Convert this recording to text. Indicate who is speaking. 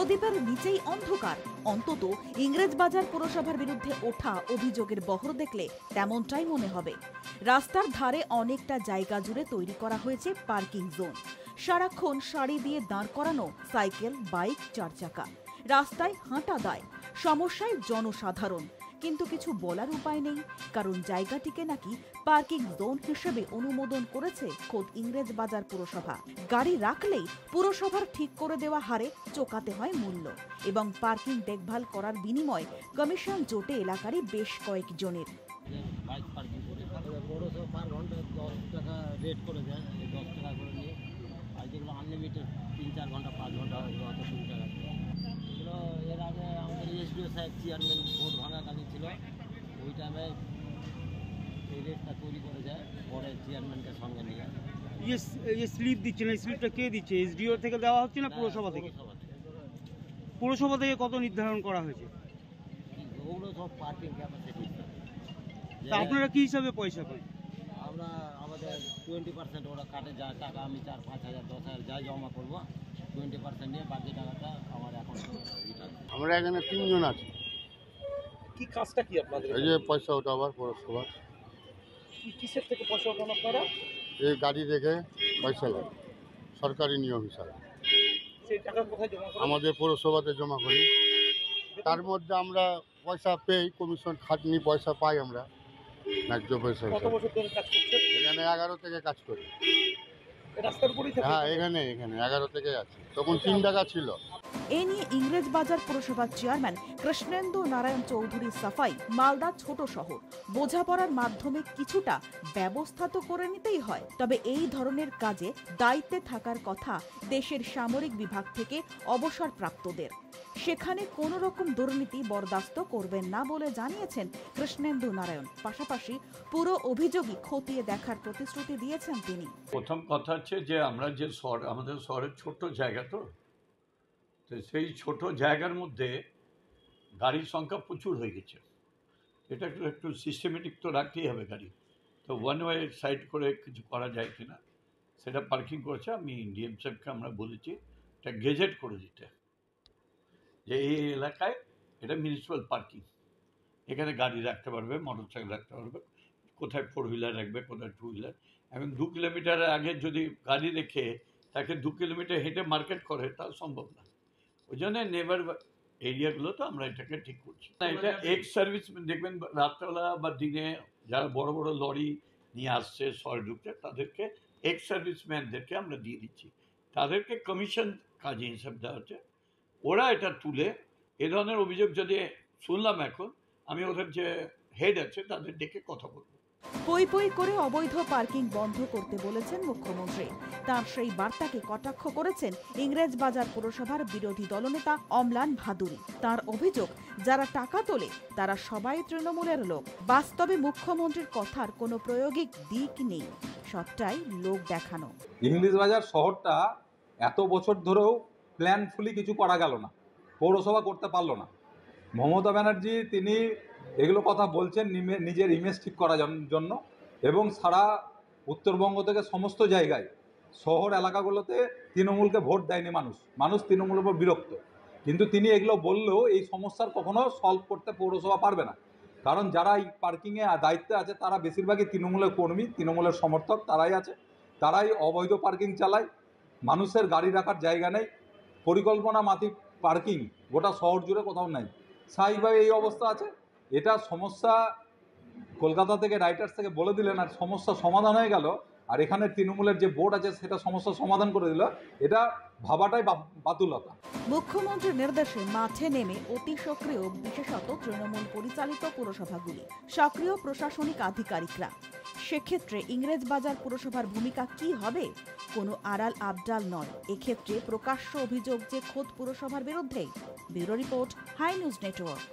Speaker 1: প্রদীপের নিচেই অন্ধকার। অন্তত ইংরেজবাজার পুরসভার বিরুদ্ধে ওঠা অভিযোগের বহর দেখলে তেমনটাই মনে হবে। রাস্তার ধারে অনেকটা জায়গা জুড়ে তৈরি করা হয়েছে পার্কিং জোন। সারাক্ষণ সারি দিয়ে দাঁড় করানো সাইকেল, বাইক, চার চাকা। রাস্তায় হাঁটা দায়। সমস্যায় জনসাধারণ, কিন্তু কিছু বলার উপায় নেই, কারণ জায়গাটিকে নাকি পার্কিং জোন হিসেবে অনুমোদন করেছে খোদ ইংরেজবাজার পুরসভা। গাড়ি রাখলেই পুরসভার ঠিক করে দেওয়া হারে চোকাতে হয় মূল্য, এবং পার্কিং দেখভাল করার বিনিময়ে কমিশন জোটে এলাকারই বেশ কয়েকজনের।
Speaker 2: বাইক পার্কিং করে পৌরসভা পার ঘন্টা 10 টাকা রেট করে দেয়, 10 টাকা করে নিয়ে। আর যেগুলো আনলিমিটেড 3-4 ঘন্টা 5 ঘন্টা অত 20 টাকা। এগুলো এর আগে আমাদের এসডিও সাহেব চেয়ারম্যান ভোট ভাঙাকালীন ছিল, ওই টাইমে এই রেটটা তৈরি করে যায়, পরে চেয়ারম্যানকে সঙ্গে নিয়ে।
Speaker 3: এই স্লিপ দিচ্ছে না, স্লিপটা কে দিচ্ছে? এসডিও থেকে দেওয়া হচ্ছে না পুরসভা থেকে? পুরসভা থেকে কত নির্ধারণ করা হয়েছে?
Speaker 2: ওগুলো সব পার্কিং ক্যাপাসিটি।
Speaker 3: তা আপনারা কি হিসাবে পয়সা পান?
Speaker 2: আমরা আমাদের 20% ওরা কাটে, যা টাকা আমি 4-5 হাজার 10 হাজার যাই জমা করবো 20% নিয়ে বাকি টাকাটা আমার অ্যাকাউন্টে রিটার্ন।
Speaker 4: আমরা এখানে 3 জন আছি।
Speaker 3: কি কাজটা কি আপনাদের?
Speaker 4: এই যে পয়সা ওঠাবার পৌরসভা।
Speaker 3: কিসের থেকে পয়সা ওঠান আপনারা?
Speaker 4: এই গাড়ি রেখে পয়সা লাগে, সরকারি নিয়ম হিসাবে।
Speaker 3: সেই টাকা কোথায় জমা করেন?
Speaker 4: আমাদের পৌরসভাতে জমা করি। তার মধ্যে আমরা পয়সা পেই, কমিশন খাটনি পয়সা পাই আমরা ন্যায্য পয়সা।
Speaker 3: কত বছর ধরে কাজ করছেন
Speaker 4: এখানে? 11 থেকে কাজ করি।
Speaker 3: রাস্তার উপরই থাকেন?
Speaker 4: হ্যাঁ, এখানে 11 থেকে আছে। তখন 3 টাকা ছিল।
Speaker 1: এ নিয়ে ইংরেজবাজার পুরসভার চেয়ারম্যান কৃষ্ণেন্দু নারায়ণ চৌধুরী সাফাই, মালদা ছোট শহর, বোঝাপড়ার মাধ্যমে কিছুটা ব্যবস্থা তো করে নিতেই হয়, তবে এই ধরনের কাজে দায়িত্বে থাকার কথা দেশের সামরিক বিভাগ থেকে অবসরপ্রাপ্তদের। সেখানে কোনো রকম দুর্নীতি বরদাস্ত করবেন না বলে জানিয়েছেন কৃষ্ণেন্দু নারায়ণ। পাশাপাশি পুরো অভিযোগই খতিয়ে দেখার প্রতিশ্রুতি দিয়েছেন তিনি।
Speaker 5: প্রথম কথা হচ্ছে যে আমরা যে শহর, আমাদের শহরের ছোট জায়গা, তো সেই ছোট জায়গার মধ্যে গাড়ির সংখ্যা প্রচুর হয়ে গেছে। এটা একটু সিস্টেমেটিক তো রাখতেই হবে গাড়ি। তো ওয়ান ওয়ে সাইড করে কিছু করা যায় কিনা সেটা পার্কিং করেছে। আমি ডিএম সাহেবকে আমরা বলেছি এটা গেজেট করে দিতে, যে এই এলাকায় এটা মিউনিসিপ্যাল পার্কিং, এখানে গাড়ি রাখতে পারবে, মোটর সাইকেল রাখতে পারবে, কোথায় 4 হুইলার রাখবে, কোথায় 2 হুইলার। এবং 2 কিলোমিটার আগে যদি গাড়ি রেখে তাকে 2 কিলোমিটার হেঁটে মার্কেট করে, তা সম্ভব না। ওই জন্য নেবার এরিয়াগুলো তো আমরা এটাকে ঠিক করছি না। এটা এক্স সার্ভিস, দেখবেন রাত্রেবেলা বা দিনে যারা বড় বড় লরি নিয়ে আসছে শহরে ঢুকতে, তাদেরকে এক্স সার্ভিসম্যানদেরকে আমরা দিয়ে দিচ্ছি, তাদেরকে কমিশন কাজে হিসাব দেওয়া হচ্ছে। ওরা এটা তুলে, এ ধরনের অভিযোগ যদি শুনলাম, এখন আমি ওদের যে হেড আছে তাদের ডেকে কথা বলবো।
Speaker 1: পই পই করে অবৈধ পার্কিং বন্ধ করতে বলেছেন মুখ্যমন্ত্রী। তার সেই বার্তাকে কটাক্ষ করেছেন ইংরেজবাজার পুরসভার বিরোধী দলনেতা অম্লান ভাদুরী। তার অভিযোগ, যারা টাকা তোলে তারা সবাই তৃণমূলের লোক। বাস্তবে মুখ্যমন্ত্রীর কথার কোনো প্রায়োগিক দিক নেই, সবটাই লোক দেখানো।
Speaker 6: ইংরেজবাজার শহরটা এত বছর ধরেও প্ল্যানফুলি কিছু করা গেল না, পৌরসভা করতে পারলো না। মমতা ব্যানার্জি তিনি এগুলো কথা বলছেন নিজের ইমেজ ঠিক করার জন্য, এবং সারা উত্তরবঙ্গ থেকে সমস্ত জায়গায় শহর এলাকাগুলোতে তৃণমূলকে ভোট দেয়নি মানুষ তৃণমূলের উপর বিরক্ত। কিন্তু তিনি এগুলো বললেও এই সমস্যার কখনো সলভ করতে পৌরসভা পারবে না, কারণ যারা এই পার্কিংয়ে দায়িত্বে আছে তারা বেশিরভাগই তৃণমূলের কর্মী, তৃণমূলের সমর্থক, তারাই অবৈধ পার্কিং চালায়। মানুষের গাড়ি রাখার জায়গা নেই, পরিকল্পনা মাফিক পার্কিং গোটা শহর জুড়ে কোথাও নেই। স্বাভাবিকভাবে এই অবস্থা আছে। এটা সমস্যা কলকাতা থেকে রাইটার্স থেকে বলে দিলেন আর সমস্যা সমাধান হয়ে গেল, আর এখানে তৃণমূলের যে বোর্ড আছে সেটা সমস্যা সমাধান করে দিল, এটা ভাবাটাই বাতুলতা।
Speaker 1: মুখ্যমন্ত্রীর নির্দেশে মাঠে নেমে অতি সক্রিয় বিশেষত তৃণমূল পরিচালিত পুরসভাগুলি, সক্রিয় প্রশাসনিক আধিকারিকরা। সেক্ষেত্রে ইংরেজবাজার পুরসভার ভূমিকা কি হবে? কোনো আড়াল আবডাল নয়, এক্ষেত্রে প্রকাশ্য অভিযোগ যে খোদ পুরসভার বিরুদ্ধেই। Bureau report, high news network.